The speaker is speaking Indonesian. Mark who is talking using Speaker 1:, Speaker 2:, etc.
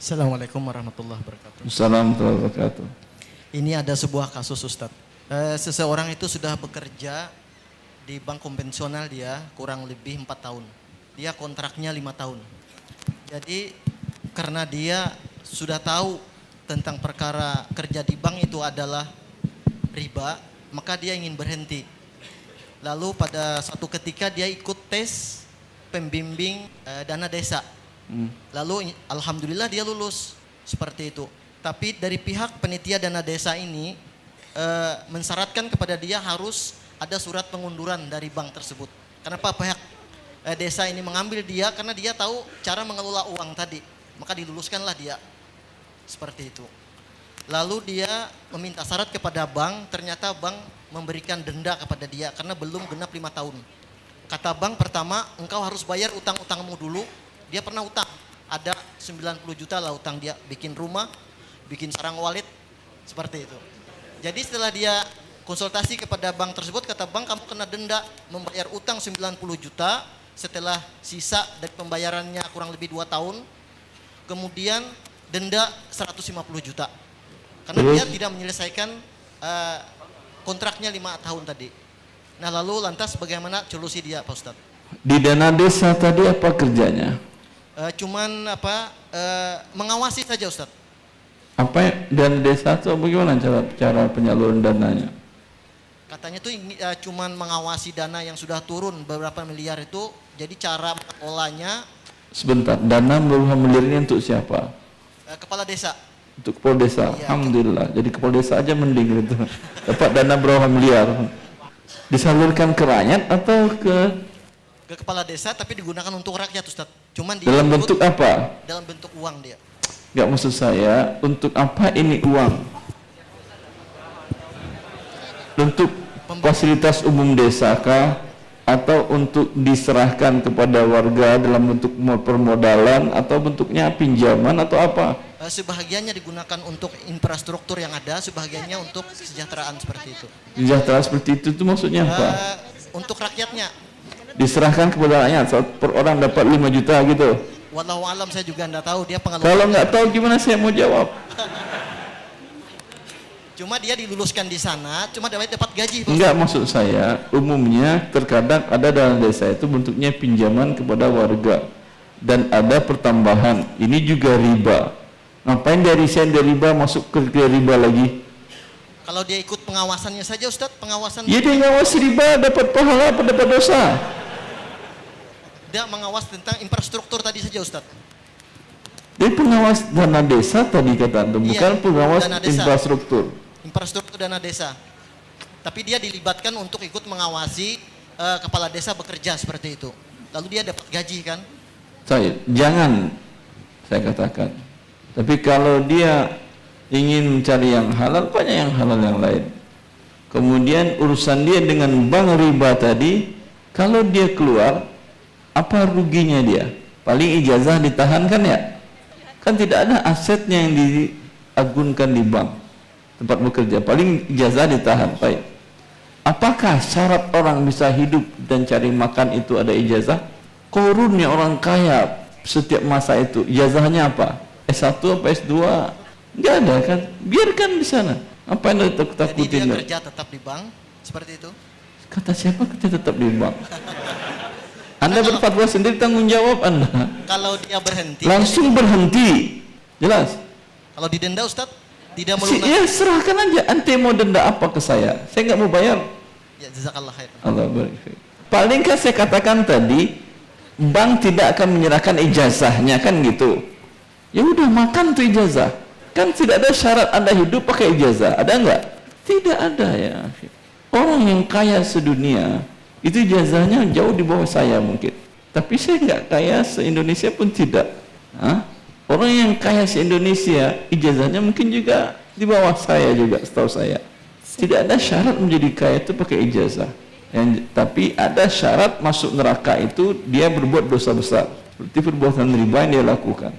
Speaker 1: Assalamualaikum warahmatullahi wabarakatuh.
Speaker 2: Assalamualaikum warahmatullahi wabarakatuh.
Speaker 1: Ini ada sebuah kasus Ustadz. Seseorang itu sudah bekerja di bank konvensional dia kurang lebih 4 tahun. Dia kontraknya 5 tahun. Jadi karena dia sudah tahu tentang perkara kerja di bank itu adalah riba, maka dia ingin berhenti. Lalu pada suatu ketika dia ikut tes pembimbing dana desa. Lalu alhamdulillah dia lulus seperti itu. Tapi dari pihak penitia dana desa ini mensyaratkan kepada dia harus ada surat pengunduran dari bank tersebut. Kenapa pihak desa ini mengambil dia? Karena dia tahu cara mengelola uang tadi. Maka diluluskanlah dia. Seperti itu. Lalu dia meminta syarat kepada bank, ternyata bank memberikan denda kepada dia karena belum genap 5 tahun. Kata bank pertama, engkau harus bayar utang-utangmu dulu. Dia pernah utang, ada 90 juta lah utang dia, bikin rumah, bikin sarang wallet, seperti itu. Jadi setelah dia konsultasi kepada bank tersebut, kata bank kamu kena denda membayar utang 90 juta setelah sisa dari pembayarannya kurang lebih 2 tahun, kemudian denda 150 juta. Karena dia tidak menyelesaikan kontraknya 5 tahun tadi. Nah lalu lantas bagaimana solusi dia Pak Ustadz?
Speaker 2: Di dana desa tadi apa kerjanya?
Speaker 1: Mengawasi saja Ustadz.
Speaker 2: Apa dana desa itu bagaimana cara penyaluran dananya?
Speaker 1: Katanya tuh cuman mengawasi dana yang sudah turun beberapa miliar itu, jadi cara mengelolanya.
Speaker 2: Sebentar, dana beberapa miliar ini untuk siapa?
Speaker 1: Kepala desa.
Speaker 2: Untuk kepala desa. Iya, alhamdulillah. Jadi kepala desa aja mending gitu. Dapat dana berapa miliar? Disalurkan ke rakyat atau ke
Speaker 1: kepala desa, tapi digunakan untuk rakyat Ustaz. Cuman dia
Speaker 2: dalam bentuk apa?
Speaker 1: Dalam bentuk uang dia.
Speaker 2: Enggak, maksud saya untuk apa ini uang? Untuk fasilitas umum desa kah? Atau untuk diserahkan kepada warga dalam bentuk permodalan atau bentuknya pinjaman atau apa?
Speaker 1: Sebahagiannya digunakan untuk infrastruktur yang ada, sebahagiannya untuk kesejahteraan seperti itu.
Speaker 2: Kesejahteraan seperti itu maksudnya apa?
Speaker 1: Untuk rakyatnya.
Speaker 2: Diserahkan kepada rakyat, per orang dapat 5 juta gitu.
Speaker 1: Wallahu alam, saya juga enggak tahu dia pengelola.
Speaker 2: Kalau enggak tahu gimana saya mau jawab?
Speaker 1: Cuma dia diluluskan di sana, cuma dapat gaji.
Speaker 2: Enggak, maksud saya umumnya terkadang ada dana desa itu bentuknya pinjaman kepada warga dan ada pertambahan. Ini juga riba. Ngapain dari sen dari riba masuk ke riba lagi?
Speaker 1: Kalau dia ikut pengawasannya saja Ustadz, pengawasan.
Speaker 2: Ya dia ngawasi riba dapat pahala apa dapat dosa?
Speaker 1: Dia mengawas tentang infrastruktur tadi saja Ustadz.
Speaker 2: Dia pengawas dana desa tadi kata Anda, bukan pengawas infrastruktur.
Speaker 1: Infrastruktur dana desa. Tapi dia dilibatkan untuk ikut mengawasi kepala desa bekerja seperti itu. Lalu dia dapat gaji kan?
Speaker 2: Jangan saya katakan. Tapi kalau dia ingin mencari yang halal, banyak yang halal yang lain. Kemudian urusan dia dengan bank riba tadi, kalau dia keluar, apa ruginya dia? Paling ijazah ditahan kan ya? Kan tidak ada asetnya yang diagunkan di bank tempat bekerja, paling ijazah ditahan. Baik. Apakah syarat orang bisa hidup dan cari makan itu ada ijazah? Korunnya orang kaya setiap masa itu, ijazahnya apa? S1 apa S2? Enggak ada kan? Biarkan di sana. Apa yang takut-takutin?
Speaker 1: Jadi dia kerja tetap di bank, seperti itu?
Speaker 2: Kata siapa kerja tetap di bank? Anda berfatwa sendiri, tanggung jawab Anda.
Speaker 1: Kalau dia berhenti,
Speaker 2: langsung berhenti. Jelas?
Speaker 1: Kalau didenda Ustadz, tidak melunasi.
Speaker 2: Ya serahkan aja. Ante mau denda apa ke saya? Saya nggak mau bayar.
Speaker 1: Ya jazakallah khair.
Speaker 2: Allah barik. Paling kan saya katakan tadi, bank tidak akan menyerahkan ijazahnya kan gitu. Ya udah makan tuh ijazah. Kan tidak ada syarat Anda hidup pakai ijazah. Ada nggak? Tidak ada ya. Orang yang kaya sedunia itu ijazahnya jauh di bawah saya mungkin. Tapi saya nggak kaya se-Indonesia pun tidak. Orang yang kaya se-Indonesia ijazahnya mungkin juga di bawah saya juga, setahu saya. Tidak ada syarat menjadi kaya itu pakai ijazah. Tapi ada syarat masuk neraka itu dia berbuat dosa besar. Seperti perbuatan riba yang dia lakukan.